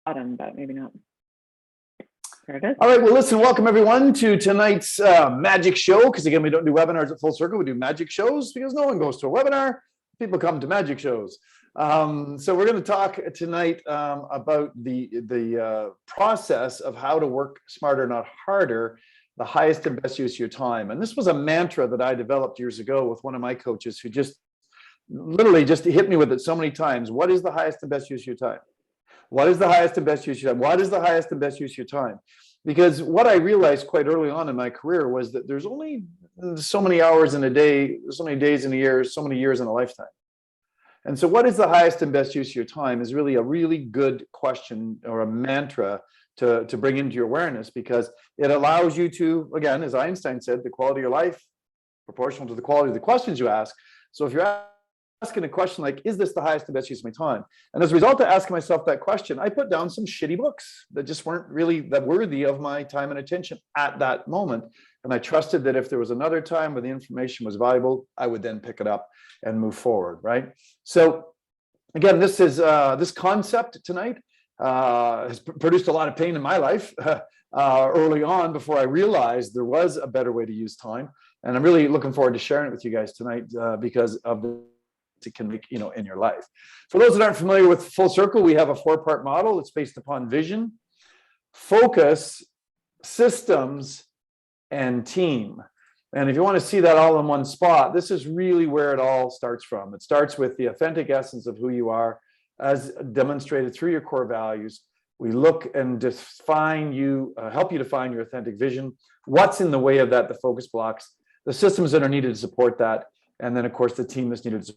bottom, but maybe not. There it is. All right, well, listen, welcome everyone to tonight's magic show, because again, we don't do webinars at Full Circle, we do magic shows because no one goes to a webinar, people come to magic shows. So we're going to talk tonight about the process of how to work smarter, not harder, the highest and best use of your time. And this was a mantra that I developed years ago with one of my coaches who just literally just hit me with it so many times. What is the highest and best use of your time? What is the highest and best use of your time? What is the highest and best use of your time? Because what I realized quite early on in my career was that there's only so many hours in a day, so many days in a year, so many years in a lifetime. And so what is the highest and best use of your time is really a really good question or a mantra to bring into your awareness, because it allows you to, again, as Einstein said, the quality of your life proportional to the quality of the questions you ask. So if you're asking a question like, is this the highest and best use of my time? And as a result of asking myself that question, I put down some shitty books that just weren't really that worthy of my time and attention at that moment. And I trusted that if there was another time where the information was valuable, I would then pick it up and move forward, right? So again, this is this concept tonight has produced a lot of pain in my life early on before I realized there was a better way to use time. And I'm really looking forward to sharing it with you guys tonight because of the it can make, in your life. For those that aren't familiar with Full Circle, we have a 4-part model. It's based upon vision, focus, systems, and team. And if you want to see that all in one spot, this is really where it all starts from. It starts with the authentic essence of who you are as demonstrated through your core values. We look and define you, help you define your authentic vision, what's in the way of that, the focus blocks, the systems that are needed to support that, and then of course the team that's needed to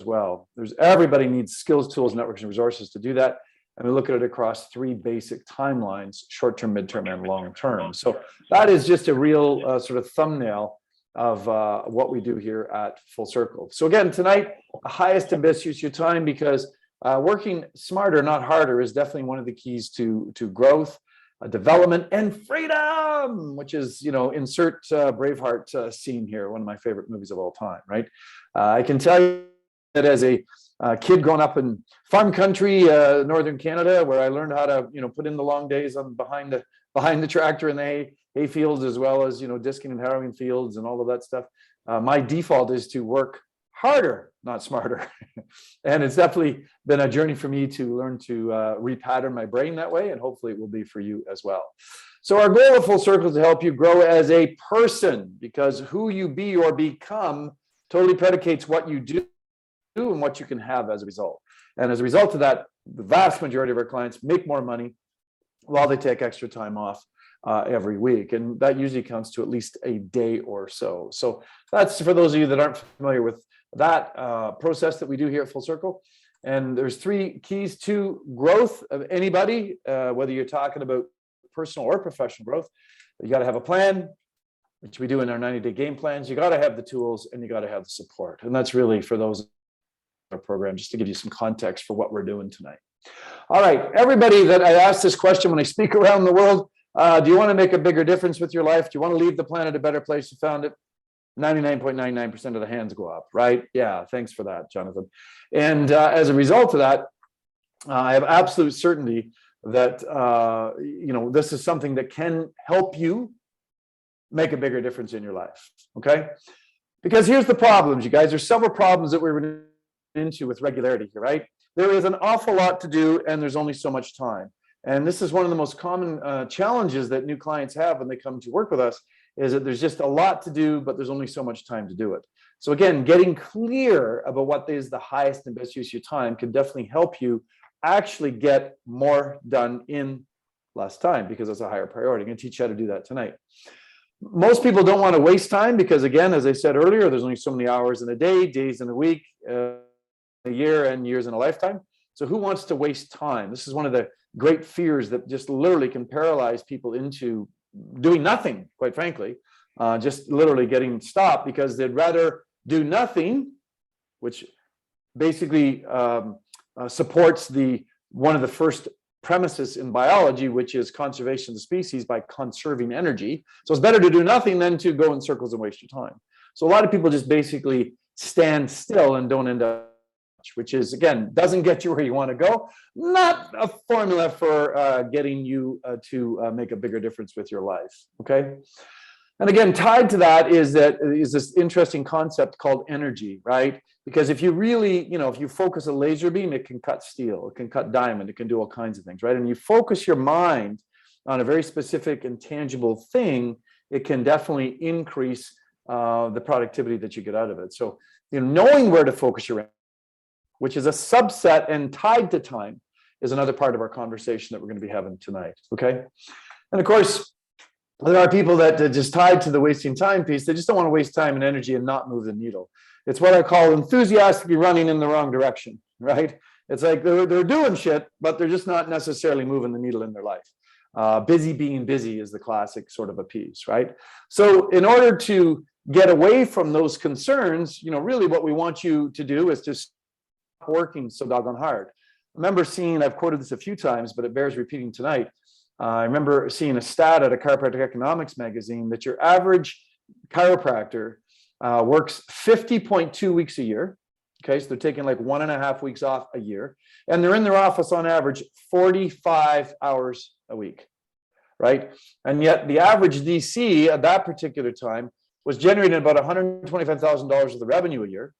as well. Everybody needs skills, tools, networks, and resources to do that. And we look at it across 3 basic timelines: short-term, midterm, and long-term. So that is just a real sort of thumbnail of what we do here at Full Circle. So again, tonight, the highest and best use of your time, because working smarter, not harder, is definitely one of the keys to growth, development, and freedom, which is, insert Braveheart scene here, one of my favorite movies of all time, right? I can tell you that as a kid growing up in farm country, northern Canada, where I learned how to, put in the long days on behind the tractor in the hay fields, as well as, disking and harrowing fields and all of that stuff. My default is to work harder, not smarter. And it's definitely been a journey for me to learn to repattern my brain that way, and hopefully it will be for you as well. So our goal of Full Circle is to help you grow as a person, because who you be or become totally predicates what you do and what you can have as a result. And as a result of that, the vast majority of our clients make more money while they take extra time off every week. And that usually counts to at least a day or so. So that's for those of you that aren't familiar with that process that we do here at Full Circle. And there's 3 keys to growth of anybody, whether you're talking about personal or professional growth. You got to have a plan, which we do in our 90-day game plans. You got to have the tools, and you got to have the support. And that's really for those our program, just to give you some context for what we're doing tonight. All right, everybody that I ask this question when I speak around the world, do you want to make a bigger difference with your life? Do you want to leave the planet a better place you found it? 99.99% of the hands go up, right? Yeah, thanks for that, Jonathan. And as a result of that, I have absolute certainty that this is something that can help you make a bigger difference in your life, okay? Because here's the problems, you guys. There's several problems that we're into with regularity here, right? There is an awful lot to do, and there's only so much time. And this is one of the most common challenges that new clients have when they come to work with us, is that there's just a lot to do, but there's only so much time to do it. So again, getting clear about what is the highest and best use of your time can definitely help you actually get more done in less time, because it's a higher priority. I'm going to teach you how to do that tonight. Most people don't want to waste time because, again, as I said earlier, there's only so many hours in a day, days in a week, a year, and years in a lifetime. So who wants to waste time? This is one of the great fears that just literally can paralyze people into doing nothing, quite frankly, just literally getting stopped, because they'd rather do nothing, which basically supports one of the first premises in biology, which is conservation of the species by conserving energy. So it's better to do nothing than to go in circles and waste your time. So a lot of people just basically stand still and don't end up which is, again, doesn't get you where you want to go. Not a formula for getting you to make a bigger difference with your life, okay? And again, tied to that is this interesting concept called energy, right? Because if you really, if you focus a laser beam, it can cut steel, it can cut diamond, it can do all kinds of things, right? And you focus your mind on a very specific and tangible thing, it can definitely increase the productivity that you get out of it. So, knowing where to focus your energy, which is a subset and tied to time, is another part of our conversation that we're going to be having tonight, okay? And of course, there are people that are just tied to the wasting time piece. They just don't want to waste time and energy and not move the needle. It's what I call enthusiastically running in the wrong direction, right? It's like they're doing shit, but they're just not necessarily moving the needle in their life. Busy being busy is the classic sort of a piece, right? So in order to get away from those concerns, really what we want you to do is just stop working so doggone hard. I remember seeing, I've quoted this a few times, but it bears repeating tonight. I remember seeing a stat at a Chiropractic Economics magazine that your average chiropractor works 50.2 weeks a year. Okay, so they're taking like 1.5 weeks off a year, and they're in their office on average 45 hours a week, right? And yet the average DC at that particular time was generating about $125,000 of the revenue a year,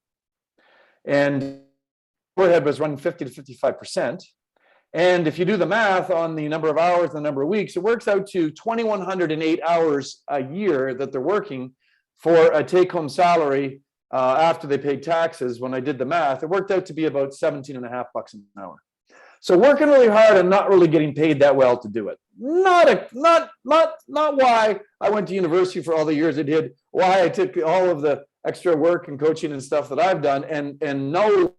and overhead was running 50 to 55%. And if you do the math on the number of hours, the number of weeks, it works out to 2,108 hours a year that they're working for a take-home salary after they paid taxes. When I did the math, it worked out to be about $17.50 an hour. So working really hard and not really getting paid that well to do it. Not why I went to university for all the years I did, why I took all of the extra work and coaching and stuff that I've done, and no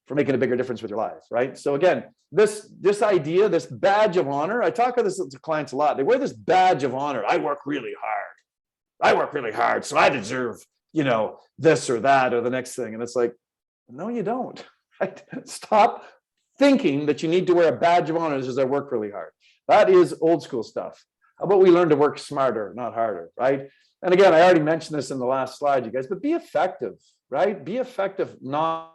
for making a bigger difference with your life, right? So again, this idea, this badge of honor, I talk about this to clients a lot. They wear this badge of honor. I work really hard, so I deserve, this or that or the next thing. And it's like, no, you don't. Right? Stop thinking that you need to wear a badge of honor that says I work really hard. That is old school stuff. How about we learn to work smarter, not harder, right? And again, I already mentioned this in the last slide, you guys, but be effective, right? Be effective, not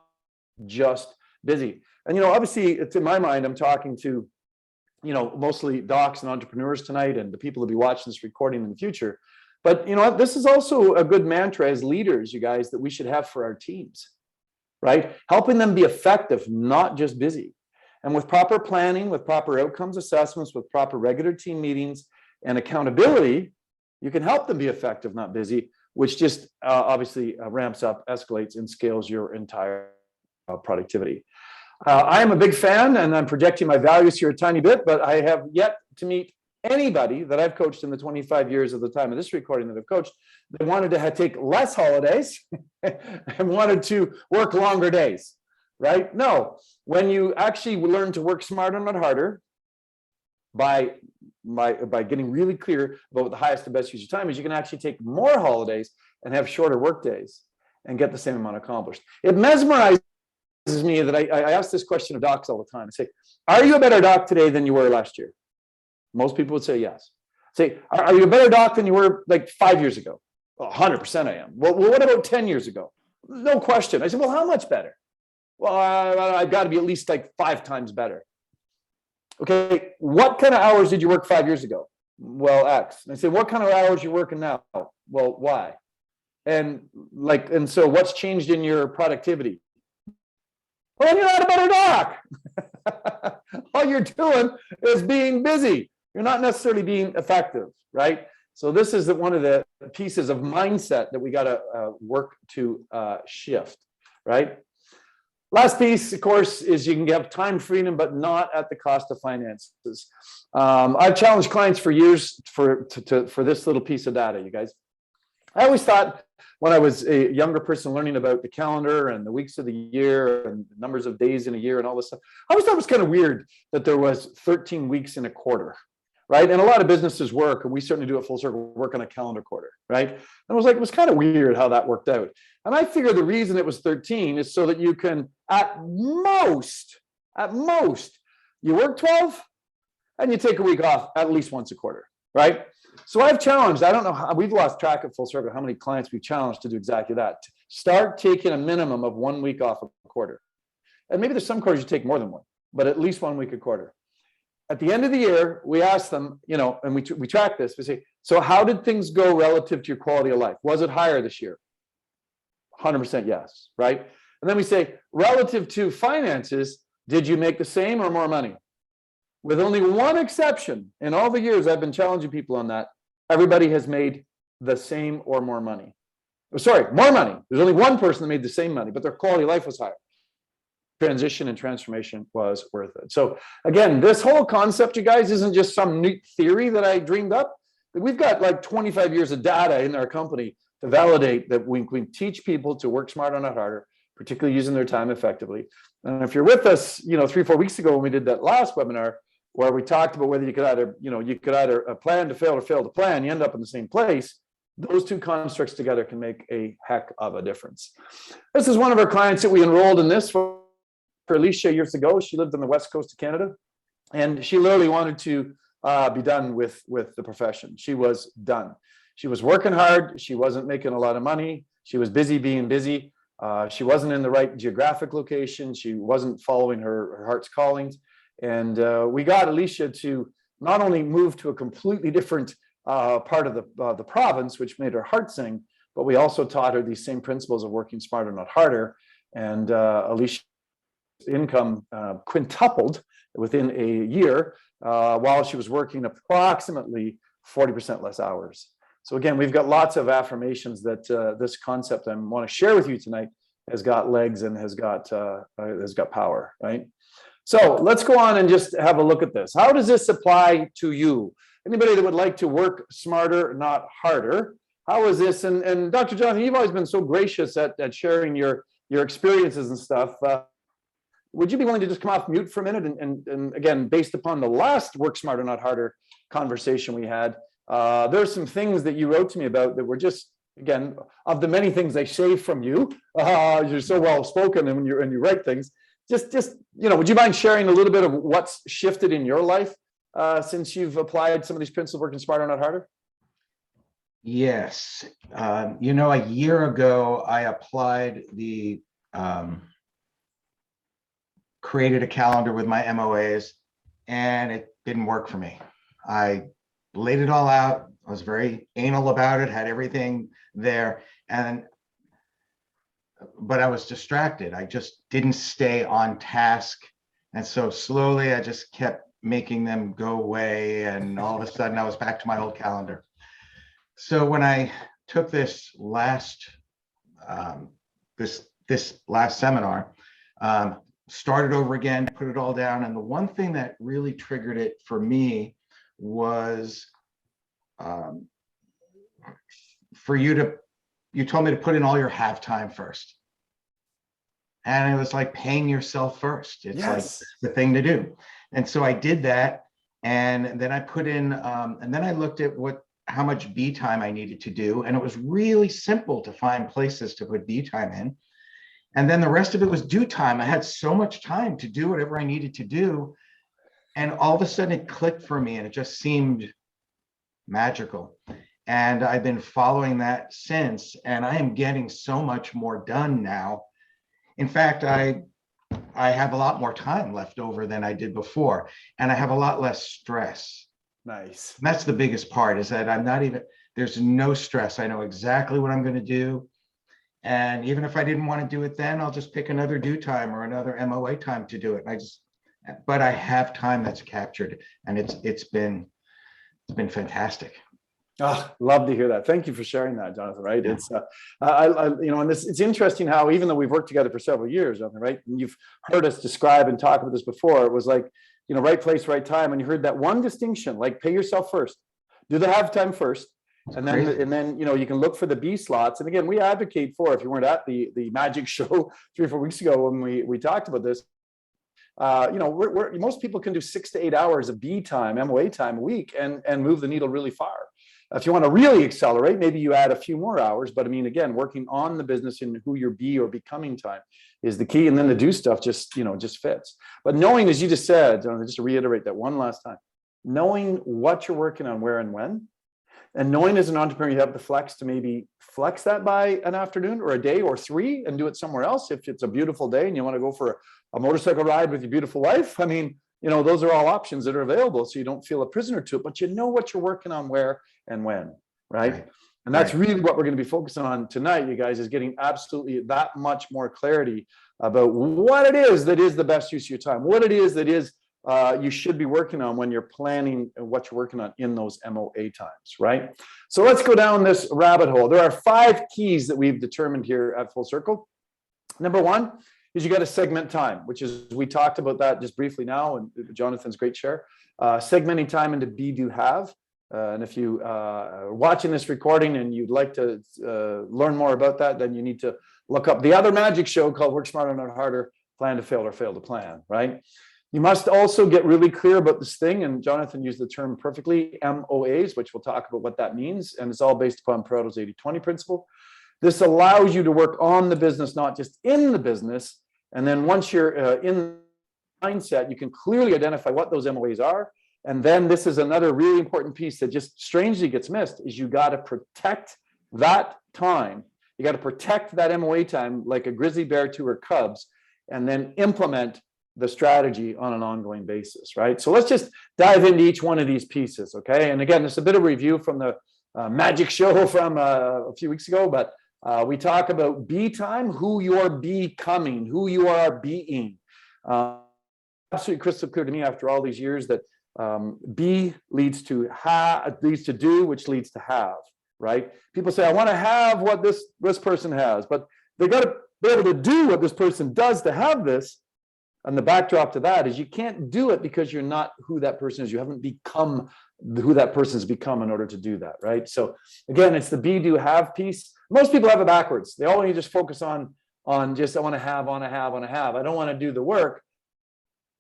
just busy. And obviously, to my mind, I'm talking to mostly docs and entrepreneurs tonight, and the people who'll be watching this recording in the future. But this is also a good mantra as leaders, you guys, that we should have for our teams, right? Helping them be effective, not just busy. And with proper planning, with proper outcomes assessments, with proper regular team meetings and accountability, you can help them be effective, not busy, which just obviously ramps up, escalates, and scales your entire productivity. I am a big fan, and I'm projecting my values here a tiny bit, but I have yet to meet anybody that I've coached in the 25 years of the time of this recording that I've coached that wanted to take less holidays and wanted to work longer days, right? No, when you actually learn to work smarter, not harder, by getting really clear about what the highest and best use of time is, you can actually take more holidays and have shorter work days and get the same amount accomplished. It mesmerizes me that I ask this question of docs all the time. I say, are you a better doc today than you were last year? Most people would say yes. Say, are you a better doc than you were like 5 years ago? Well, 100% I am. Well, what about 10 years ago? No question. I said, well, how much better? Well, I've got to be at least like 5 times better. Okay, what kind of hours did you work 5 years ago? Well, X. And I say, what kind of hours are you working now? Well, Y. And so what's changed in your productivity? Well, then you're not a better doc. All you're doing is being busy. You're not necessarily being effective, right? So this is one of the pieces of mindset that we got to work to shift, right? Last piece, of course, is you can have time freedom, but not at the cost of finances. I've challenged clients for years for this little piece of data, you guys. I always thought when I was a younger person learning about the calendar and the weeks of the year and the numbers of days in a year and all this stuff, I always thought it was kind of weird that there was 13 weeks in a quarter, right? And a lot of businesses work, and we certainly do at Full Circle, work on a calendar quarter, right? And it was kind of weird how that worked out. And I figured the reason it was 13 is so that you can, at most, you work 12 and you take a week off at least once a quarter, right? So I've challenged, I don't know how, we've lost track of Full Circle, how many clients we've challenged to do exactly that. start taking a minimum of 1 week off a quarter. And maybe there's some quarters you take more than one, but at least 1 week a quarter. At the end of the year, we ask them, and we track this. We say, so how did things go relative to your quality of life? Was it higher this year? 100% yes, right? And then we say, relative to finances, did you make the same or more money? With only one exception, in all the years I've been challenging people on that, everybody has made the same or more money. Sorry, more money. There's only one person that made the same money, but their quality of life was higher. Transition and transformation was worth it. So again, this whole concept, you guys, isn't just some neat theory that I dreamed up. We've got like 25 years of data in our company to validate that we teach people to work smarter, not harder, particularly using their time effectively. And if you're with us, 3-4 weeks ago when we did that last webinar, where we talked about whether you could either plan to fail or fail to plan, you end up in the same place. Those two constructs together can make a heck of a difference. This is one of our clients that we enrolled in this for Alicia years ago. She lived on the west coast of Canada, and she literally wanted to be done with the profession. She was done. She was working hard. She wasn't making a lot of money. She was busy being busy. She wasn't in the right geographic location. She wasn't following her heart's callings. And we got Alicia to not only move to a completely different part of the province, which made her heart sing, but we also taught her these same principles of working smarter, not harder. And Alicia's income quintupled within a year while she was working approximately 40% less hours. So again, we've got lots of affirmations that this concept I want to share with you tonight has got legs and has got power, right? So let's go on and just have a look at this. How does this apply to you? Anybody that would like to work smarter, not harder? How is this? And Dr. Jonathan, you've always been so gracious at sharing your experiences and stuff. Would you be willing to just come off mute for a minute? And again, based upon the last work smarter, not harder conversation we had, there's some things that you wrote to me about that were just, again, of the many things I say from you, you're so well spoken and when you write things, just would you mind sharing a little bit of what's shifted in your life since you've applied some of these principles working smarter, not harder? Yes. A year ago, I applied created a calendar with my MOAs, and it didn't work for me. I laid it all out. I was very anal about it, had everything there, but I was distracted. I just didn't stay on task. And so slowly I just kept making them go away. And all of a sudden I was back to my old calendar. So when I took this last seminar, started over again, put it all down. And the one thing that really triggered it for me was you told me to put in all your have time first. And it was like paying yourself first. It's yes. Like the thing to do. And so I did that. And then I put in, and then I looked at how much B time I needed to do. And it was really simple to find places to put B time in. And then the rest of it was due time. I had so much time to do whatever I needed to do. And all of a sudden it clicked for me and it just seemed magical. And I've been following that since, and I am getting so much more done now. In fact, I have a lot more time left over than I did before, and I have a lot less stress. Nice. And that's the biggest part, is that there's no stress. I know exactly what I'm going to do. And even if I didn't want to do it then, I'll just pick another due time or another MOA time to do it. But I have time that's captured, and it's been fantastic. Oh, love to hear that. Thank you for sharing that, Jonathan. Right? Yeah. It's and it's interesting how, even though we've worked together for several years, Jonathan, right? And you've heard us describe and talk about this before. It was like, right place, right time. And you heard that one distinction, like pay yourself first, do the have time first, and then you can look for the B slots. And again, we advocate for, if you weren't at the magic show 3 or 4 weeks ago when we talked about this, most people can do 6 to 8 hours of B time, MOA time a week, and move the needle really far. If you want to really accelerate, maybe you add a few more hours, but I mean, again, working on the business and who your be or becoming time is the key. And then the do stuff just fits. But knowing, as you just said, Jonathan, just to reiterate that one last time, knowing what you're working on, where and when, And knowing as an entrepreneur, you have the flex to maybe flex that by an afternoon or a day or 3 and do it somewhere else. If it's a beautiful day and you want to go for a motorcycle ride with your beautiful wife, I mean, you know, those are all options that are available. So you don't feel a prisoner to it, but you know what you're working on, where and when, right? And that's really what we're going to be focusing on tonight, you guys, is getting absolutely that much more clarity about what it is that is the best use of your time, what it is that is you should be working on when you're planning what you're working on in those MOA times, right? So let's go down this rabbit hole. There are 5 keys that we've determined here at Full Circle. Number 1 is you got to segment time, which is, we talked about that just briefly now, and Jonathan's great share. Segmenting time into be, do, have. And if you are watching this recording and you'd like to learn more about that, then you need to look up the other magic show called Work Smarter, Not Harder, Plan to Fail or Fail to Plan, right? You must also get really clear about this thing, and Jonathan used the term perfectly, MOAs, which we'll talk about what that means, and it's all based upon Pareto's 80-20 principle. This allows you to work on the business, not just in the business, and then once you're in the mindset, you can clearly identify what those MOAs are, and then this is another really important piece that just strangely gets missed, is you got to protect that time. You got to protect that MOA time like a grizzly bear to her cubs, and then implement the strategy on an ongoing basis, right? So let's just dive into each one of these pieces, okay? And again, this is a bit of review from the magic show from a few weeks ago, but we talk about be time, who you're becoming, who you are being. Absolutely crystal clear to me after all these years that be leads to leads to do, which leads to have, right? People say, I want to have what this person has, but they got to be able to do what this person does to have this. And the backdrop to that is you can't do it because you're not who that person is. You haven't become who that person's become in order to do that, right? So again, it's the be, do, have piece. Most people have it backwards. They only just focus on just, I want to have, I don't want to do the work.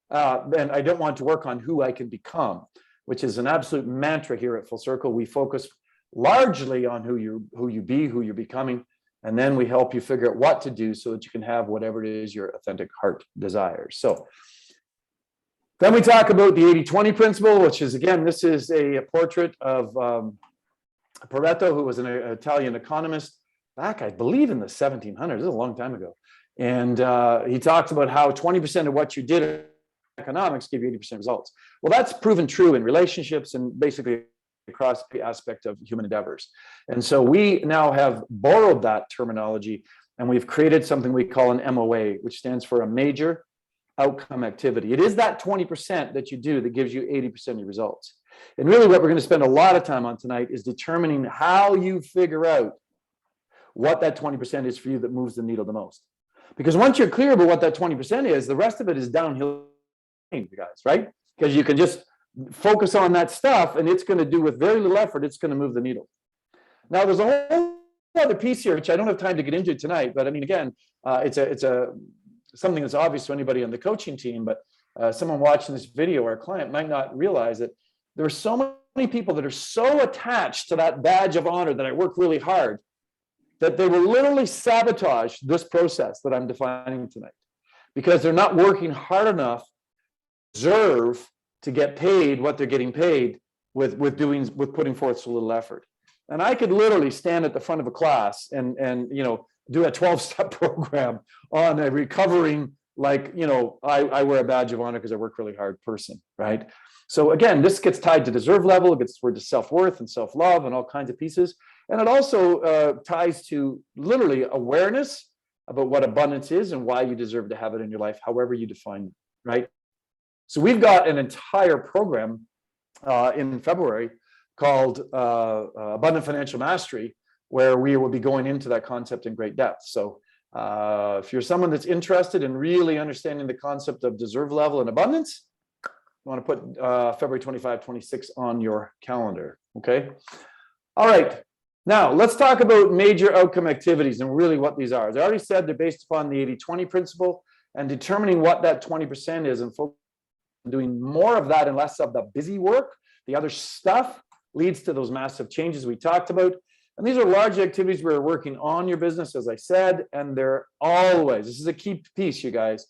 And I don't want to work on who I can become, which is an absolute mantra here at Full Circle. We focus largely on who you be, who you're becoming. And then we help you figure out what to do so that you can have whatever it is your authentic heart desires. So then we talk about the 80-20 principle, which is, again, this is a portrait of Pareto, who was an Italian economist back, I believe, in the 1700s. This is a long time ago. And he talks about how 20% of what you did in economics give you 80% results. Well, that's proven true in relationships and basically across the aspect of human endeavors. And so we now have borrowed that terminology and we've created something we call an MOA, which stands for a major outcome activity. It is that 20% that you do that gives you 80% of your results. And really what we're going to spend a lot of time on tonight is determining how you figure out what that 20% is for you that moves the needle the most. Because once you're clear about what that 20% is, the rest of it is downhill, you guys, right? Because you can just focus on that stuff and it's going to do, with very little effort, it's going to move the needle. Now there's a whole other piece here which I don't have time to get into tonight, but I mean, again, it's something that's obvious to anybody on the coaching team, but someone watching this video or a client might not realize that there are so many people that are so attached to that badge of honor that I work really hard that they will literally sabotage this process that I'm defining tonight because they're not working hard enough to deserve to get paid what they're getting paid with putting forth so little effort. And I could literally stand at the front of a class and do a 12-step program on a recovering, I wear a badge of honor because I work really hard person, right? So again, this gets tied to deserve level, it gets to self-worth and self-love and all kinds of pieces. And it also ties to literally awareness about what abundance is and why you deserve to have it in your life, however you define it, right? So we've got an entire program in February called Abundant Financial Mastery, where we will be going into that concept in great depth. So if you're someone that's interested in really understanding the concept of deserve level and abundance, you want to put February 25, 26 on your calendar, okay? All right, now let's talk about major outcome activities and really what these are. As I already said, they're based upon the 80-20 principle and determining what that 20% is and focusing on doing more of that and less of the busy work. The other stuff leads to those massive changes we talked about. And these are large activities where you're working on your business, as I said, and they're always, this is a key piece, you guys,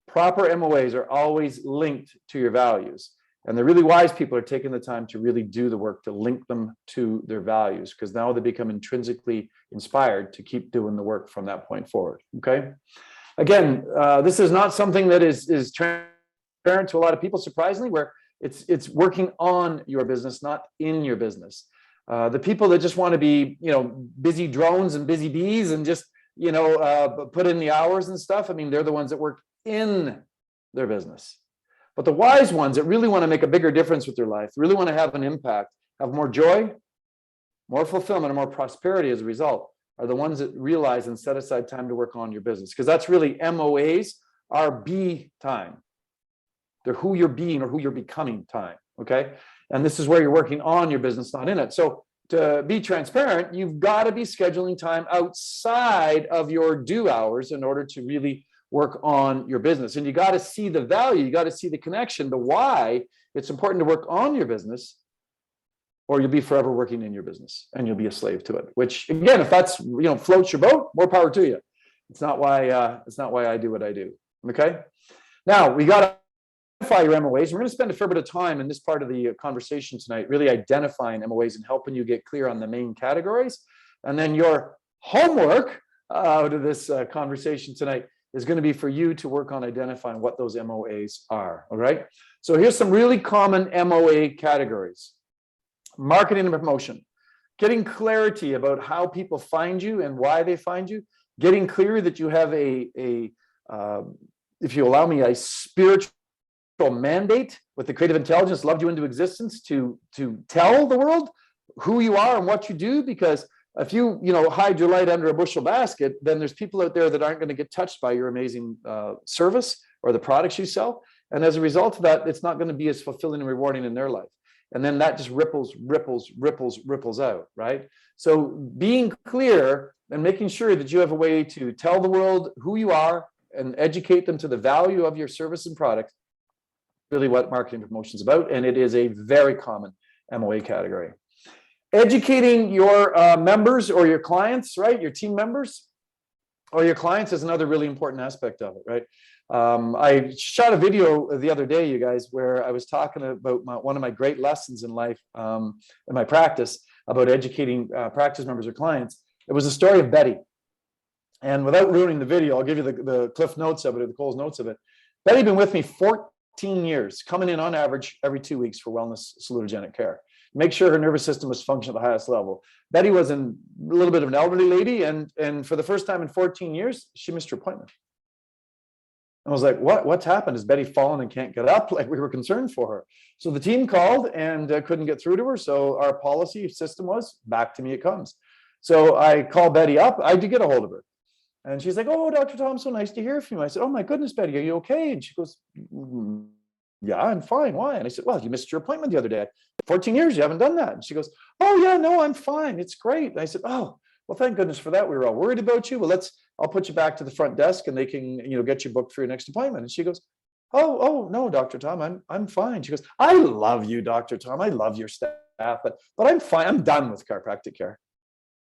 proper MOAs are always linked to your values. And the really wise people are taking the time to really do the work to link them to their values, because now they become intrinsically inspired to keep doing the work from that point forward. Okay. Again, this is not something that is transparent to a lot of people, surprisingly, where it's working on your business, not in your business. The people that just want to be, busy drones and busy bees and just, put in the hours and stuff. I mean, they're the ones that work in their business. But the wise ones that really want to make a bigger difference with their life, really want to have an impact, have more joy, more fulfillment, and more prosperity as a result, are the ones that realize and set aside time to work on your business. Because that's really MOAs are be time. They're who you're being or who you're becoming time. Okay. And this is where you're working on your business, not in it. So to be transparent, you've got to be scheduling time outside of your due hours in order to really work on your business. And you got to see the value, you got to see the connection, the why it's important to work on your business, or you'll be forever working in your business and you'll be a slave to it. Which again, if that's floats your boat, more power to you. It's not why I do what I do. Okay. Now we got to identify your MOAs. We're going to spend a fair bit of time in this part of the conversation tonight, really identifying MOAs and helping you get clear on the main categories. And then your homework out of this conversation tonight is going to be for you to work on identifying what those MOAs are. All right. So here's some really common MOA categories. Marketing and promotion, getting clarity about how people find you and why they find you, getting clear that you have if you allow me, a spiritual mandate with the creative intelligence loved you into existence to tell the world who you are and what you do. Because if you hide your light under a bushel basket, then there's people out there that aren't going to get touched by your amazing service or the products you sell. And as a result of that, it's not going to be as fulfilling and rewarding in their life. And then that just ripples out, right? So being clear and making sure that you have a way to tell the world who you are and educate them to the value of your service and product, really what marketing promotion is about. And it is a very common MOA category. Educating your members or your clients, right? Your team members or your clients is another really important aspect of it, right? I shot a video the other day, you guys, where I was talking about one of my great lessons in life, in my practice, about educating practice members or clients. It was the story of Betty. And without ruining the video, I'll give you the Cliff Notes of it, or the Coles Notes of it. Betty had been with me 14 years, coming in on average every 2 weeks for wellness salutogenic care. Make sure her nervous system was functioning at the highest level. Betty was a little bit of an elderly lady, and for the first time in 14 years, she missed her appointment. I was like, what's happened? Has Betty fallen and can't get up? Like, we were concerned for her. So the team called and couldn't get through to her. So our policy system was, back to me it comes. So I called Betty up. I did get a hold of her. And she's like, oh, Dr. Tom, so nice to hear from you. I said, oh my goodness, Betty, are you okay? And she goes, yeah, I'm fine. Why? And I said, well, you missed your appointment the other day. 14 years, you haven't done that. And she goes, oh yeah, no, I'm fine. It's great. And I said, oh, well, thank goodness for that. We were all worried about you. Well, I'll put you back to the front desk and they can, get you booked for your next appointment. And she goes, oh, no, Dr. Tom, I'm fine. She goes, I love you, Dr. Tom. I love your staff, but I'm fine. I'm done with chiropractic care.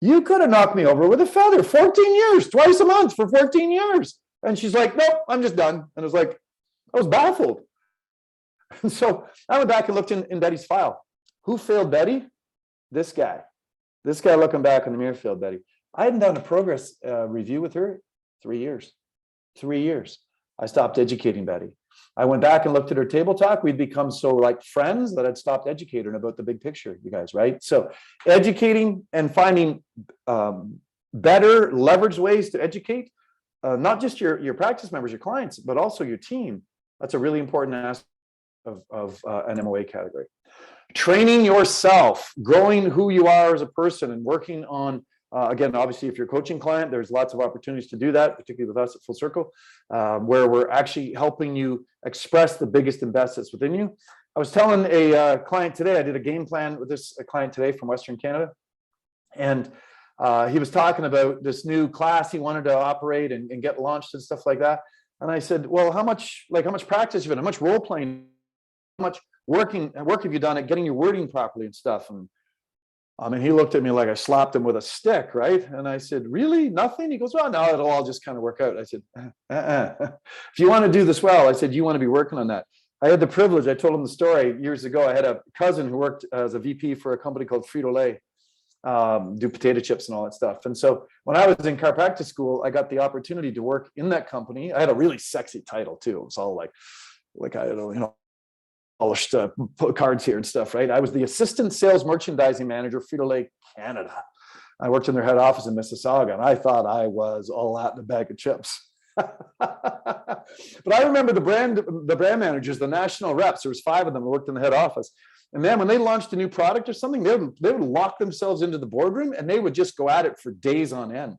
You could have knocked me over with a feather. 14 years, twice a month for 14 years. And she's like, nope, I'm just done. And I was like, I was baffled. And so I went back and looked in Betty's file. Who failed Betty? This guy. This guy looking back in the mirror failed Betty. I hadn't done a progress review with her 3 years. 3 years. I stopped educating Betty. I went back and looked at her table talk. We'd become so like friends that I'd stopped educating her about the big picture, you guys, right? So educating and finding better leveraged ways to educate, not just your practice members, your clients, but also your team. That's a really important aspect of an MOA category. Training yourself, growing who you are as a person and working on, again, obviously, if you're a coaching client, there's lots of opportunities to do that, particularly with us at Full Circle, where we're actually helping you express the biggest and best that's within you. I was telling a client today, I did a game plan with this client today from Western Canada, and he was talking about this new class he wanted to operate and get launched and stuff like that. And I said, well, how much practice have you done? How much role playing? How much work have you done at getting your wording properly and stuff? And he looked at me like I slapped him with a stick, right? And I said, really? Nothing? He goes, well, no, it'll all just kind of work out. I said, If you want to do this well, I said, you want to be working on that. I had the privilege, I told him the story years ago. I had a cousin who worked as a VP for a company called Frito-Lay, do potato chips and all that stuff. And so when I was in chiropractic school, I got the opportunity to work in that company. I had a really sexy title too. It was all like I don't know, polished cards here and stuff, right? I was the assistant sales merchandising manager, Frito-Lay Canada. I worked in their head office in Mississauga, and I thought I was all out in a bag of chips. But I remember the brand managers, the national reps. There was 5 of them who worked in the head office. And then when they launched a new product or something, they would lock themselves into the boardroom and they would just go at it for days on end,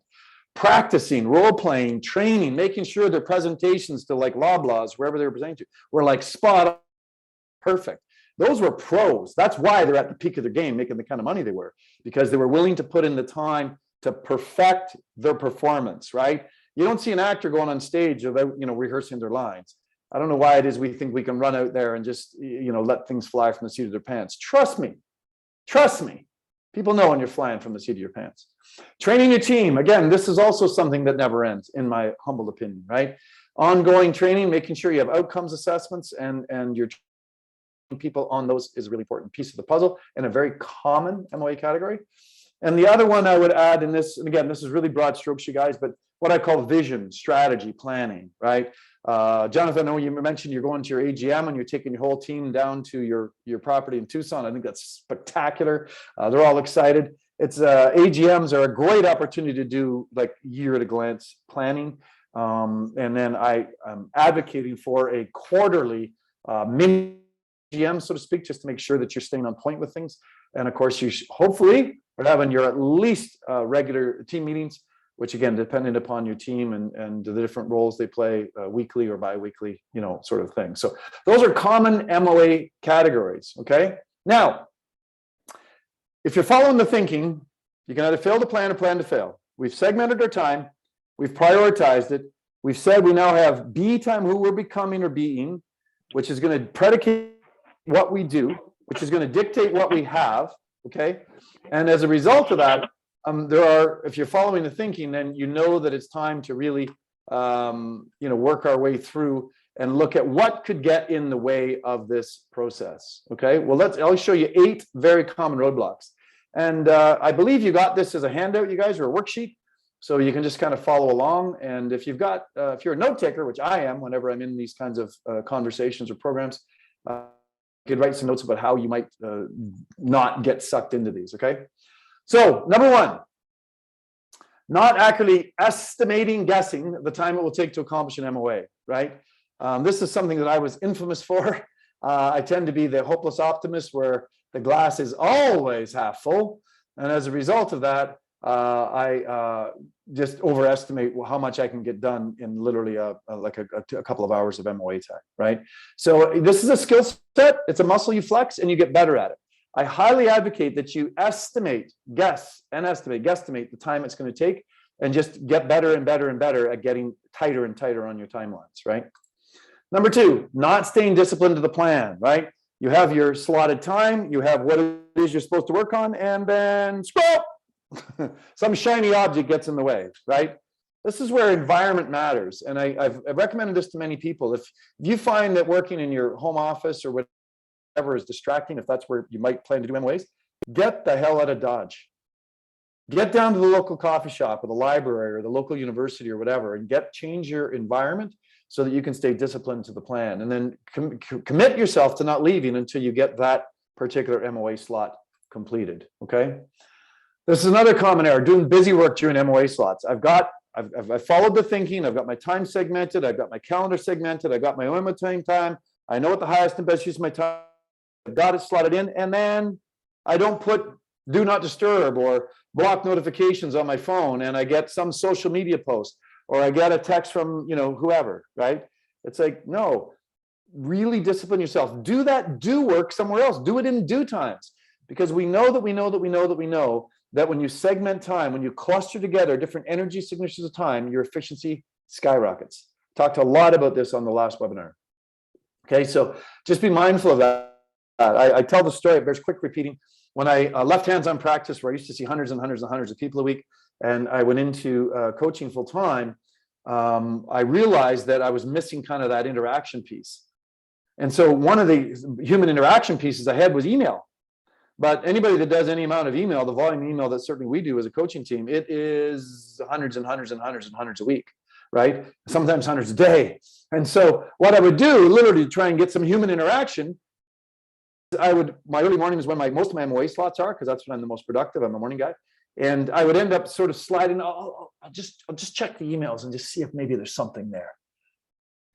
practicing, role playing, training, making sure their presentations to like Loblaws, wherever they were presenting to, were like spot on, perfect. Those were pros. That's why they're at the peak of their game, making the kind of money they were, because they were willing to put in the time to perfect their performance, right? You don't see an actor going on stage without, rehearsing their lines. I don't know why it is we think we can run out there and just, let things fly from the seat of their pants. Trust me. People know when you're flying from the seat of your pants. Training your team. Again, this is also something that never ends, in my humble opinion, right? Ongoing training, making sure you have outcomes assessments and you're training people on those is a really important piece of the puzzle and a very common MOA category. And the other one I would add in this, and again, this is really broad strokes, you guys, but what I call vision, strategy, planning, right? Jonathan, I know you mentioned you're going to your AGM and you're taking your whole team down to your property in Tucson. I think that's spectacular. They're all excited. It's AGMs are a great opportunity to do like year at a glance planning. And then I'm advocating for a quarterly mini AGM, so to speak, just to make sure that you're staying on point with things. And of course, you hopefully are having your at least regular team meetings, which again, depending upon your team and the different roles they play, weekly or bi-weekly, sort of thing. So those are common MOA categories, okay? Now, if you're following the thinking, you can either fail to plan or plan to fail. We've segmented our time, we've prioritized it, we've said we now have be time, who we're becoming or being, which is going to predicate what we do, which is going to dictate what we have, okay? And as a result of that, if you're following the thinking, then you know that it's time to really, work our way through and look at what could get in the way of this process. Okay, well, I'll show you 8 very common roadblocks. And I believe you got this as a handout, you guys, or a worksheet. So you can just kind of follow along. And if you've got, if you're a note taker, which I am, whenever I'm in these kinds of conversations or programs, you could write some notes about how you might not get sucked into these. Okay. So number 1, not accurately guessing the time it will take to accomplish an MOA, right? This is something that I was infamous for. I tend to be the hopeless optimist where the glass is always half full. And as a result of that, I just overestimate how much I can get done in literally a couple of hours of MOA time, right? So this is a skill set. It's a muscle you flex and you get better at it. I highly advocate that you guesstimate the time it's going to take and just get better and better and better at getting tighter and tighter on your timelines, right? Number 2, not staying disciplined to the plan, right? You have your slotted time, you have what it is you're supposed to work on, and then scroll. Some shiny object gets in the way, right? This is where environment matters. And I've recommended this to many people. If you find that working in your home office or whatever is distracting, if that's where you might plan to do MOAs, get the hell out of Dodge. Get down to the local coffee shop or the library or the local university or whatever and change your environment so that you can stay disciplined to the plan. And then commit yourself to not leaving until you get that particular MOA slot completed, okay? This is another common error, doing busy work during MOA slots. I've followed the thinking, I've got my time segmented, I've got my calendar segmented, I've got my own time. I know what the highest and best use of my time, I've got it slotted in, and then I don't put do not disturb or block notifications on my phone, and I get some social media post or I get a text from, whoever, right? It's like, no, really discipline yourself. Do work somewhere else. Do it in due times, because we know that when you segment time, when you cluster together different energy signatures of time, your efficiency skyrockets. Talked a lot about this on the last webinar. Okay, so just be mindful of that. I tell the story, it bears quick repeating. When I left hands-on practice, where I used to see hundreds and hundreds and hundreds of people a week, and I went into coaching full-time, I realized that I was missing kind of that interaction piece. And so one of the human interaction pieces I had was email. But anybody that does any amount of email, the volume of email that certainly we do as a coaching team, it is hundreds and hundreds and hundreds and hundreds a week, right? Sometimes hundreds a day. And so what I would do, literally to try and get some human interaction, my early morning is when most of my MOA slots are, because that's when I'm the most productive. I'm a morning guy. And I would end up sort of sliding, I'll just check the emails and just see if maybe there's something there.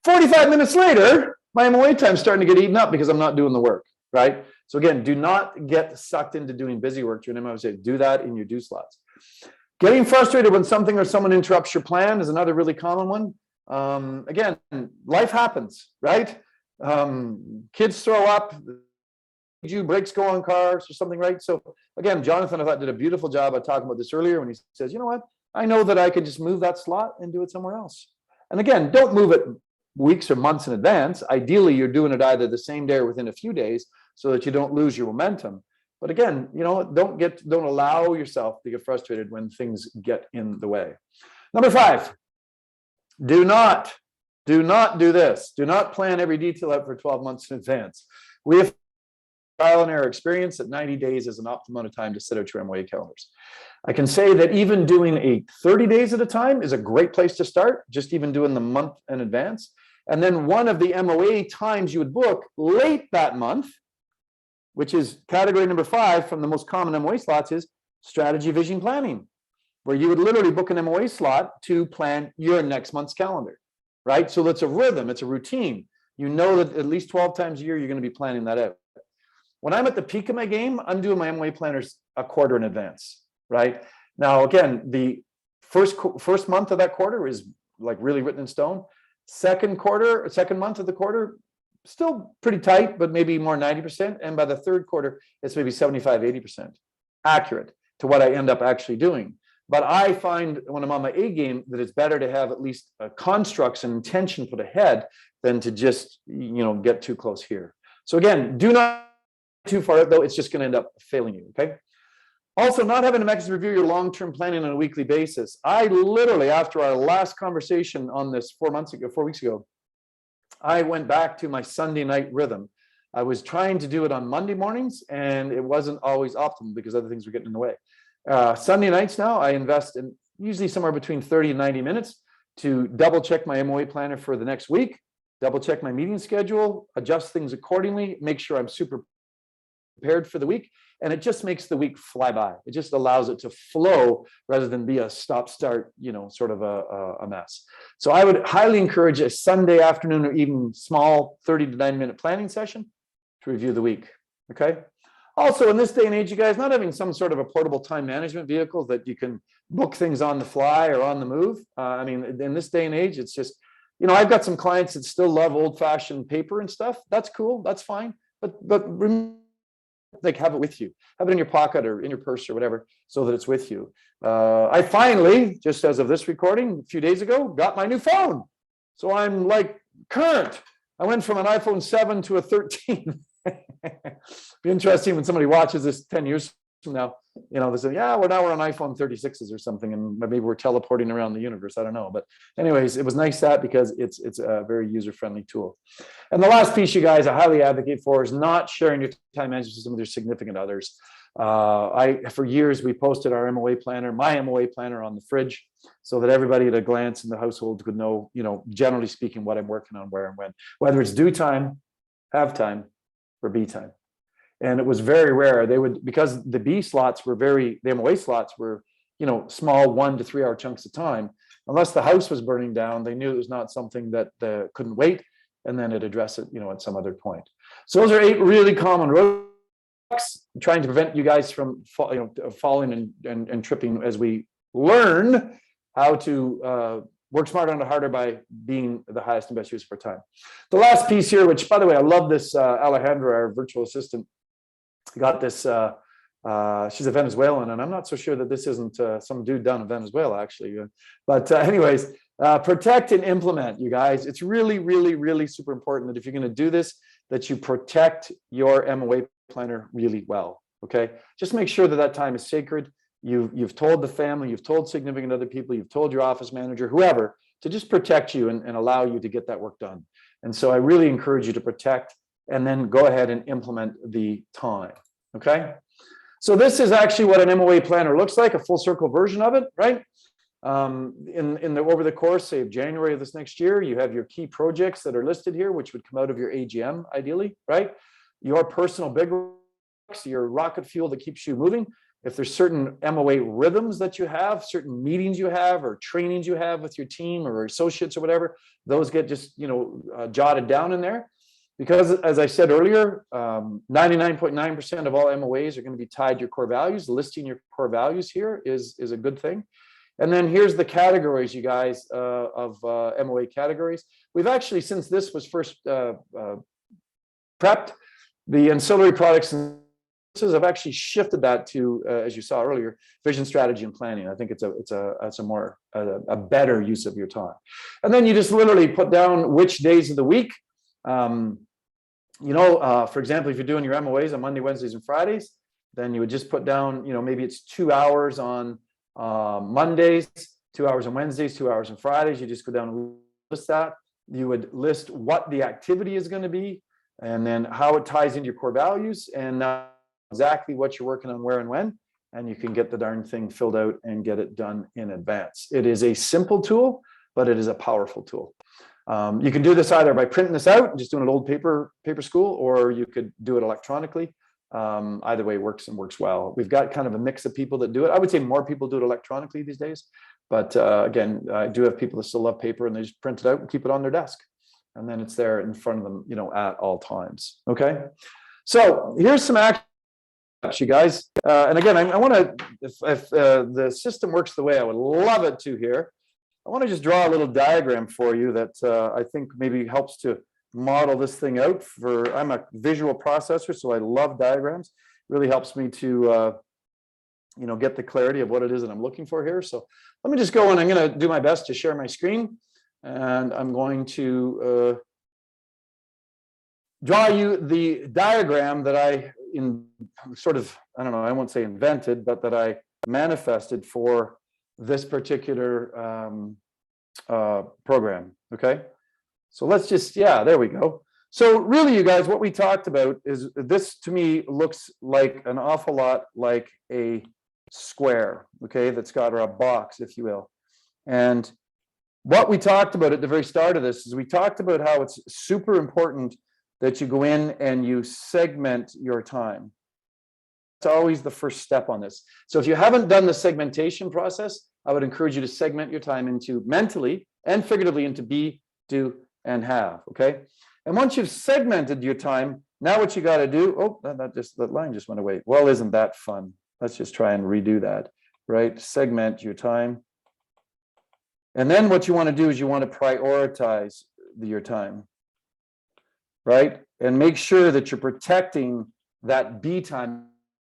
45 minutes later, my MOA time's starting to get eaten up because I'm not doing the work, right? So again, do not get sucked into doing busy work during MOA. Do that in your do slots. Getting frustrated when something or someone interrupts your plan is another really common one. Again, life happens, right? Kids throw up, brakes go on cars or something, right? So again, Jonathan, I thought, did a beautiful job of talking about this earlier when he says, you know what? I know that I could just move that slot and do it somewhere else. And again, don't move it weeks or months in advance. Ideally, you're doing it either the same day or within a few days so that you don't lose your momentum. But again, don't allow yourself to get frustrated when things get in the way. Number 5, do not do this. Do not plan every detail out for 12 months in advance. We have trial and error experience that 90 days is an optimal amount of time to set out your MOA calendars. I can say that even doing a 30 days at a time is a great place to start, just even doing the month in advance. And then one of the MOA times you would book late that month, which is category number 5 from the most common MOA slots, is strategy vision planning, where you would literally book an MOA slot to plan your next month's calendar, right? So it's a rhythm, it's a routine. You know that at least 12 times a year, you're going to be planning that out. When I'm at the peak of my game, I'm doing my MOA planners a quarter in advance, right? Now, again, the first month of that quarter is like really written in stone. Second month of the quarter, still pretty tight, but maybe more 90%. And by the third quarter, it's maybe 75, 80% accurate to what I end up actually doing. But I find when I'm on my A game that it's better to have at least constructs and intention put ahead than to just, get too close here. So again, do not too far, though it's just going to end up failing you, okay? Also, not having a mechanism to review your long-term planning on a weekly basis. I literally, after our last conversation on this 4 weeks ago, I went back to my Sunday night rhythm. I was trying to do it on Monday mornings, and it wasn't always optimal because other things were getting in the way. Sunday nights now, I invest in usually somewhere between 30 and 90 minutes to double check my MOA planner for the next week, double check my meeting schedule, adjust things accordingly, make sure I'm super prepared for the week, and it just makes the week fly by. It just allows it to flow rather than be a stop-start, sort of a mess. So I would highly encourage a Sunday afternoon or even small 30 to 90-minute planning session to review the week, okay? Also, in this day and age, you guys, not having some sort of a portable time management vehicle that you can book things on the fly or on the move. In this day and age, it's just, I've got some clients that still love old-fashioned paper and stuff. That's cool, that's fine. But have it with you, have it in your pocket or in your purse or whatever, so that it's with you. I finally, just as of this recording, a few days ago, got my new phone. So I'm like current. I went from an iPhone 7 to a 13. Be interesting when somebody watches this 10 years from now, they say, yeah, we're on iPhone 36s or something, and maybe we're teleporting around the universe. I don't know. But anyways, it was nice because it's a very user-friendly tool. And the last piece, you guys, I highly advocate for is not sharing your time management system with your significant others. For years, we posted our MOA planner, my MOA planner, on the fridge so that everybody at a glance in the household could know, generally speaking, what I'm working on, where and when, whether it's do time, have time, or be time. And it was very rare. Because the the MOA slots were, small 1 to 3 hour chunks of time. Unless the house was burning down, they knew it was not something that couldn't wait, and then it'd address it, at some other point. So those are 8 really common roadblocks, trying to prevent you guys from falling and tripping as we learn how to work smarter and harder by being the highest and best use of our time. The last piece here, which, by the way, I love this, Alejandra, our virtual assistant, got this, she's a Venezuelan, and I'm not so sure that this isn't some dude down in Venezuela, actually. But anyways, protect and implement, you guys. It's really, really, really super important that if you're going to do this, that you protect your MOA planner really well, okay? Just make sure that time is sacred. You've told the family, you've told significant other people, you've told your office manager, whoever, to just protect you and allow you to get that work done. And so I really encourage you to protect and then go ahead and implement the time. Okay. So this is actually what an MOA planner looks like, a full circle version of it, right? Over the course, say, of January of this next year, you have your key projects that are listed here, which would come out of your AGM, ideally, right? Your personal big rocks, your rocket fuel that keeps you moving. If there's certain MOA rhythms that you have, certain meetings you have, or trainings you have with your team or associates or whatever, those get just, jotted down in there. Because, as I said earlier, 99.9% of all MOAs are going to be tied to your core values. Listing your core values here is a good thing. And then here's the categories, you guys, of MOA categories. We've actually, since this was first prepped, the ancillary products and services have actually shifted that to, as you saw earlier, vision, strategy, and planning. I think it's a better use of your time. And then you just literally put down which days of the week. For example, if you're doing your MOAs on Monday, Wednesdays, and Fridays, then you would just put down, maybe it's 2 hours on Mondays, 2 hours on Wednesdays, 2 hours on Fridays. You just go down and list that. You would list what the activity is going to be, and then how it ties into your core values, and exactly what you're working on, where and when, and you can get the darn thing filled out and get it done in advance. It is a simple tool, but it is a powerful tool. You can do this either by printing this out and just doing an old paper school, or you could do it electronically. Either way works and works well. We've got kind of a mix of people that do it. I would say more people do it electronically these days, but again, I do have people that still love paper, and they just print it out and keep it on their desk, and then it's there in front of them, at all times. Okay, so here's some action, you guys. And again, I want to, if the system works the way I would love it to here, I want to just draw a little diagram for you that I think maybe helps to model this thing out. I'm a visual processor, so I love diagrams. It really helps me to get the clarity of what it is that I'm looking for here. So let me just go, and I'm going to do my best to share my screen, and I'm going to draw you the diagram that I won't say invented, but that I manifested for this particular program. Okay, so let's just, there we go. So really, you guys, what we talked about is, this to me looks like an awful lot like a square, okay, that's got, or a box, if you will. And what we talked about at the very start of this is, we talked about how it's super important that you go in and you segment your time. It's always the first step on this. So if you haven't done the segmentation process, I would encourage you to segment your time into, mentally and figuratively, into be, do, and have. Okay. And once you've segmented your time, now what you got to do, that line just went away. Well, isn't that fun? Let's just try and redo that, right? Segment your time. And then what you want to do is you want to prioritize your time, right? And make sure that you're protecting that B time,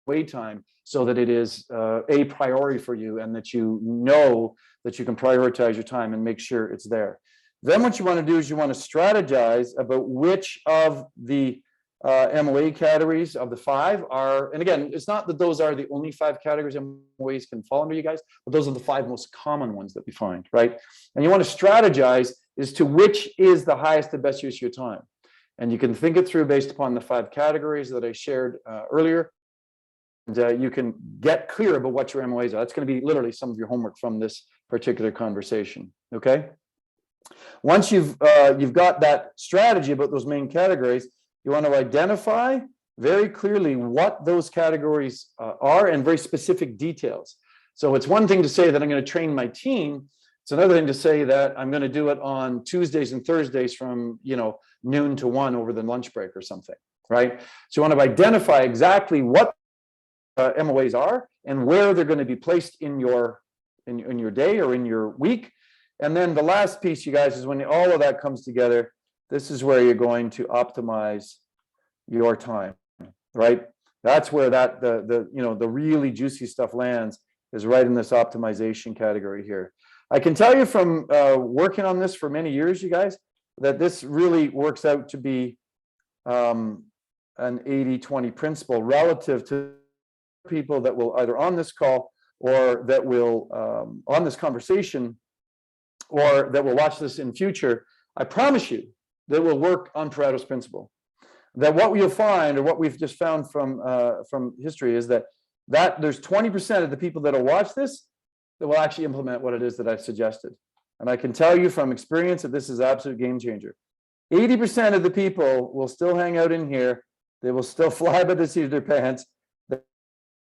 wait time, so that it is a priority for you, and that you know that you can prioritize your time and make sure it's there. Then what you want to do is you want to strategize about which of the MOA categories of the 5 are, and again, it's not that those are the only 5 categories MOAs can fall under, you guys, but those are the 5 most common ones that we find, right? And you want to strategize as to which is the highest and best use of your time. And you can think it through based upon the 5 categories that I shared earlier. And you can get clear about what your MOAs are. That's going to be literally some of your homework from this particular conversation. Okay. Once you've got that strategy about those main categories, you want to identify very clearly what those categories are, and very specific details. So it's one thing to say that I'm going to train my team. It's another thing to say that I'm going to do it on Tuesdays and Thursdays from noon to 1 over the lunch break or something, right? So you want to identify exactly what MOAs are and where they're going to be placed in your day or in your week. And then the last piece, you guys, is when all of that comes together, this is where you're going to optimize your time, right? That's where the really juicy stuff lands, is right in this optimization category here. I can tell you from working on this for many years, you guys, that this really works out to be an 80-20 principle relative to people that will either on this call, or that will on this conversation, or that will watch this in future. I promise you that will work on Pareto's principle. That what you'll find, or what we've just found from history, is that there's 20% of the people that will watch this that will actually implement what it is that I've suggested. And I can tell you from experience that this is an absolute game changer. 80% of the people will still hang out in here. They will still fly by the seat of their pants. They will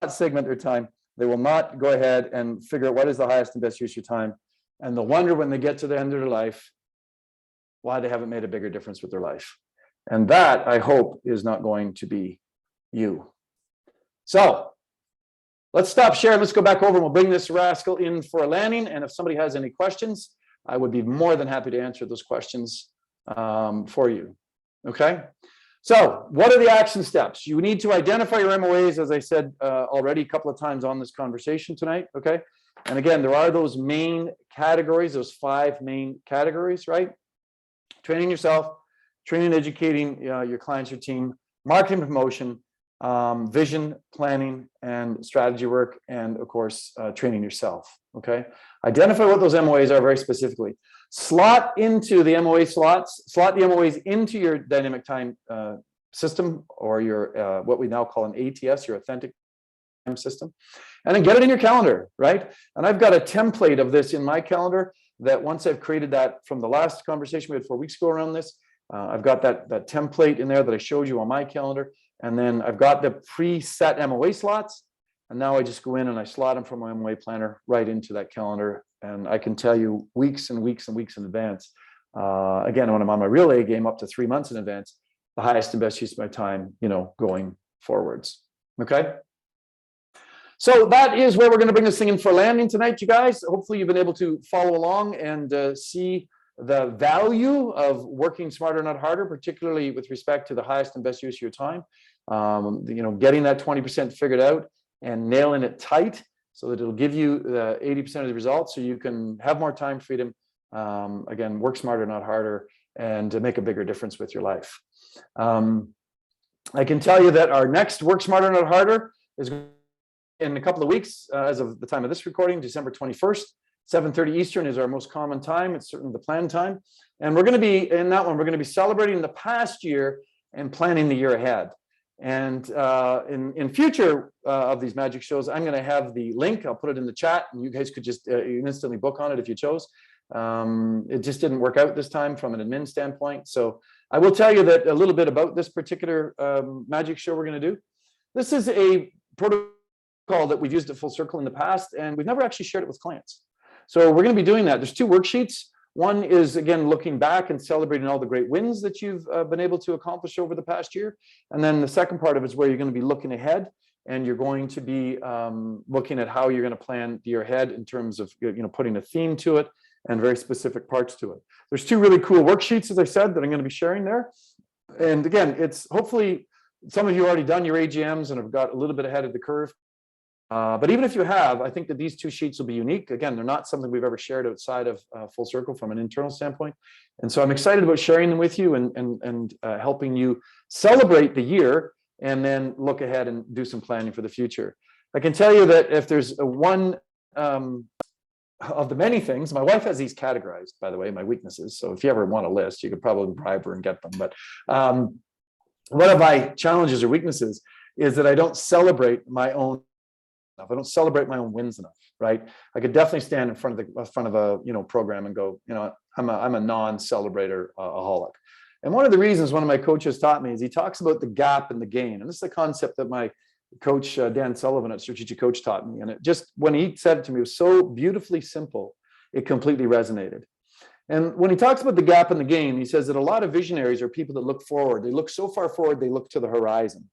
not segment their time. They will not go ahead and figure out what is the highest and best use of your time. And they'll wonder when they get to the end of their life why they haven't made a bigger difference with their life. And that, I hope, is not going to be you. So let's stop sharing. Let's go back over and we'll bring this rascal in for a landing. And if somebody has any questions, I would be more than happy to answer those questions for you. Okay. So what are the action steps? You need to identify your MOAs, as I said already a couple of times on this conversation tonight. Okay. And again, there are those main categories, those 5 main categories, right? Training yourself, training and educating your clients, your team, marketing, promotion, vision, planning, and strategy work, and of course, training yourself. Okay. Identify what those MOAs are very specifically. Slot into the MOA slots, slot the MOAs into your dynamic time system, or your what we now call an ATS, your authentic time system, and then get it in your calendar, right? And I've got a template of this in my calendar that once I've created that from the last conversation we had 4 weeks ago around this, I've got that template in there that I showed you on my calendar. And then I've got the preset MOA slots. And now I just go in and I slot them from my MOA planner right into that calendar. And I can tell you weeks and weeks and weeks in advance. Again, when I'm on my real A game, up to 3 months in advance, the highest and best use of my time, going forwards. Okay. So that is where we're going to bring this thing in for landing tonight, you guys. Hopefully you've been able to follow along and see the value of working smarter, not harder, particularly with respect to the highest and best use of your time. Getting that 20% figured out and nailing it tight so that it'll give you the 80% of the results so you can have more time freedom. Again, work smarter, not harder, and to make a bigger difference with your life. I can tell you that our next Work Smarter, Not Harder is in a couple of weeks, as of the time of this recording, December 21st, 7:30 Eastern is our most common time. It's certainly the planned time. And we're going to be in that one, we're going to be celebrating the past year and planning the year ahead. And in future of these magic shows, I'm going to have the link. I'll put it in the chat and you guys could just instantly book on it if you chose. It just didn't work out this time from an admin standpoint. So I will tell you that a little bit about this particular magic show we're going to do. This is a protocol that we've used at Full Circle in the past, and we've never actually shared it with clients. So we're going to be doing that. There's 2 worksheets. One is, again, looking back and celebrating all the great wins that you've been able to accomplish over the past year. And then the second part of it is where you're going to be looking ahead, and you're going to be looking at how you're going to plan the year ahead in terms of putting a theme to it and very specific parts to it. There's 2 really cool worksheets, as I said, that I'm going to be sharing there. And again, it's hopefully some of you already done your AGMs and have got a little bit ahead of the curve. But even if you have, I think that these 2 sheets will be unique. Again, they're not something we've ever shared outside of Full Circle from an internal standpoint. And so I'm excited about sharing them with you and helping you celebrate the year and then look ahead and do some planning for the future. I can tell you that if there's one of the many things, my wife has these categorized, by the way, my weaknesses. So if you ever want a list, you could probably bribe her and get them. But one of my challenges or weaknesses is that I don't celebrate my own. I don't celebrate my own wins enough, right? I could definitely stand in front of a program and go, I'm a non-celebrator aholic. And one of the reasons one of my coaches taught me is he talks about the gap and the gain. And this is a concept that my coach, Dan Sullivan at Strategic Coach taught me. And it just, when he said it to me, it was so beautifully simple, it completely resonated. And when he talks about the gap and the gain, he says that a lot of visionaries are people that look forward. They look so far forward, they look to the horizon.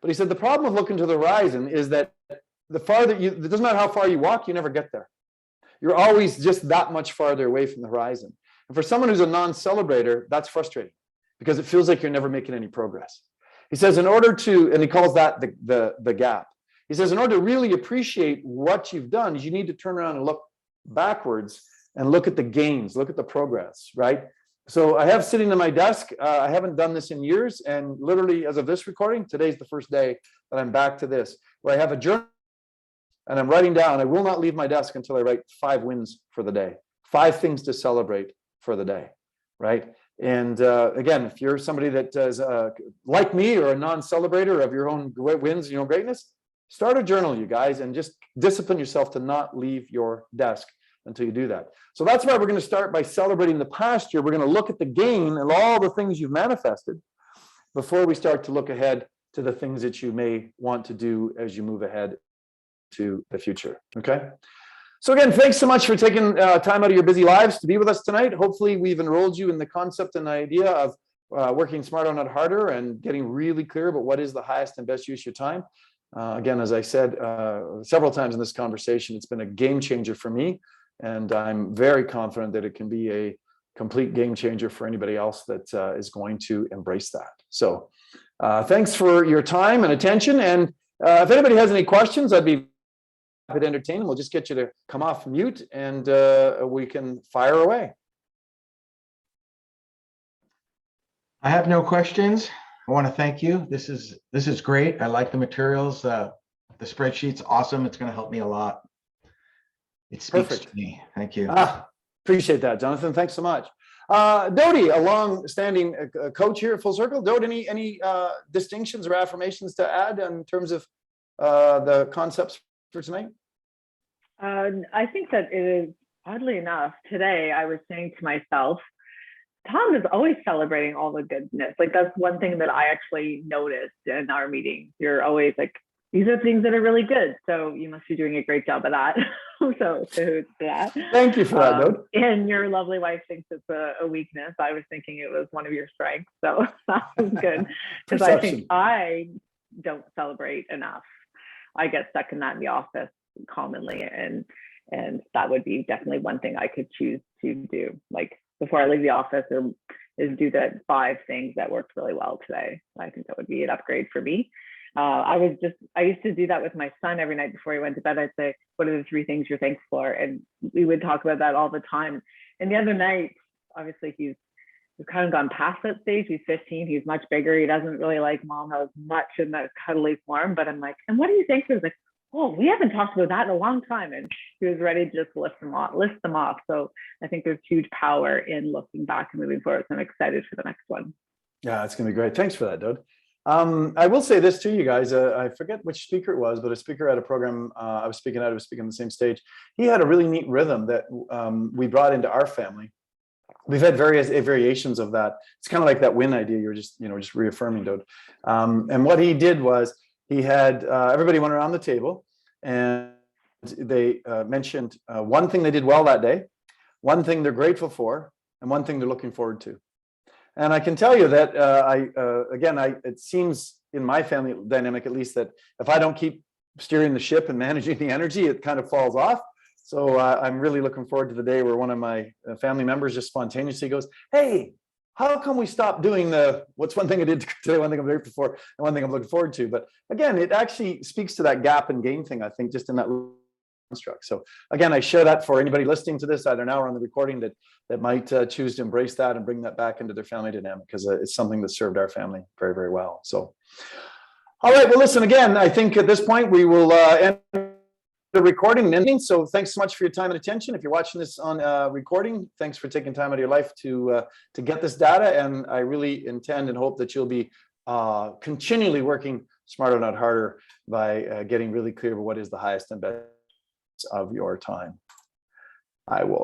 But he said the problem with looking to the horizon is that it doesn't matter how far you walk, you never get there. You're always just that much farther away from the horizon. And for someone who's a non-celebrator, that's frustrating because it feels like you're never making any progress. He says in order to, and he calls that the gap. He says in order to really appreciate what you've done, you need to turn around and look backwards and look at the gains, look at the progress, right? So I have sitting on my desk, I haven't done this in years, and literally as of this recording, today's the first day that I'm back to this, where I have a journal and I'm writing down, I will not leave my desk until I write 5 wins for the day, 5 things to celebrate for the day, right? And again, if you're somebody that is like me or a non-celebrator of your own wins and your own greatness, start a journal, you guys, and just discipline yourself to not leave your desk until you do that. So that's why we're going to start by celebrating the past year. We're going to look at the gain and all the things you've manifested before we start to look ahead to the things that you may want to do as you move ahead to the future. Okay. So again, thanks so much for taking time out of your busy lives to be with us tonight. Hopefully we've enrolled you in the concept and idea of working smarter, not harder, and getting really clear about what is the highest and best use of your time. Again, as I said several times in this conversation, it's been a game changer for me, and I'm very confident that it can be a complete game changer for anybody else that is going to embrace that. So thanks for your time and attention. And if anybody has any questions, I'd be happy to entertain them. We'll just get you to come off mute and we can fire away. I have no questions. I want to thank you. This is great. I like the materials. The spreadsheet's awesome. It's going to help me a lot. It speaks Perfect. to me. Thank you. Appreciate that, Jonathan. Thanks so much. Dodie, a long-standing coach here at Full Circle. Dodie, any distinctions or affirmations to add in terms of the concepts for tonight? I think that it is, oddly enough, today I was saying to myself, Tom is always celebrating all the goodness. Like, that's one thing that I actually noticed in our meetings. You're always like, these are things that are really good. So you must be doing a great job of that. So to that. Thank you for that, Dode. And your lovely wife thinks it's a weakness. I was thinking it was one of your strengths. So that was good. Because I think I don't celebrate enough. I get stuck in that in the office commonly. And that would be definitely one thing I could choose to do. Like, before I leave the office, is do the 5 things that worked really well today. I think that would be an upgrade for me. I used to do that with my son every night before he went to bed. I'd say, what are the 3 things you're thankful for? And we would talk about that all the time. And the other night, obviously we've kind of gone past that stage. He's 15, he's much bigger. He doesn't really like mom as much in the cuddly form, but I'm like, and what do you think? He was like, oh, we haven't talked about that in a long time. And he was ready to just list them off. So I think there's huge power in looking back and moving forward. So I'm excited for the next one. Yeah, it's going to be great. Thanks for that, Dode. I will say this to you guys. I forget which speaker it was, but a speaker at a program I was speaking at, on the same stage. He had a really neat rhythm that we brought into our family. We've had various variations of that. It's kind of like that win idea you're just reaffirming, Dode. And what he did was he had everybody went around the table and they mentioned one thing they did well that day, one thing they're grateful for, and one thing they're looking forward to. And I can tell you that it seems in my family dynamic, at least, that if I don't keep steering the ship and managing the energy, it kind of falls off. So I'm really looking forward to the day where one of my family members just spontaneously goes, hey, how come we stop doing what's one thing I did today, one thing I'm grateful for, and one thing I'm looking forward to. But again, it actually speaks to that gap and gain thing, I think, just in that construct. So again, I share that for anybody listening to this, either now or on the recording, that might choose to embrace that and bring that back into their family dynamic, because it's something that served our family very, very well. So, all right, well, listen, again, I think at this point we will end the recording and ending. So thanks so much for your time and attention. If you're watching this on recording, thanks for taking time out of your life to get this data. And I really intend and hope that you'll be continually working smarter, not harder, by getting really clear about what is the highest and best of your time. I will